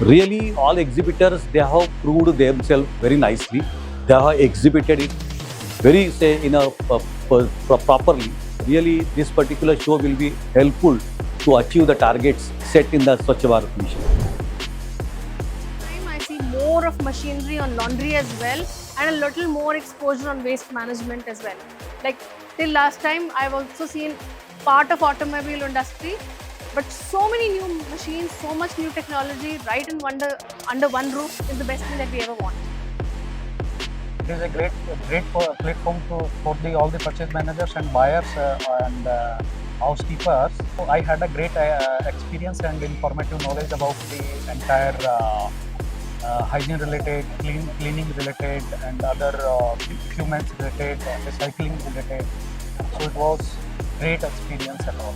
Really, all exhibitors, they have proved themselves very nicely. They have exhibited it very, say, in a properly. Really, this particular show will be helpful to achieve the targets set in the Swachh Bharat mission. Time I see more of machinery on laundry as well, and a little more exposure on waste management as well. Like till last time, I've also seen part of automobile industry, but so many new machines, so much new technology, right in under one roof is the best thing that we ever want. It is a great platform for all the purchase managers and buyers and housekeepers. So I had a great experience and informative knowledge about the entire hygiene related, cleaning related, and other humans related, recycling related. So it was great experience and all.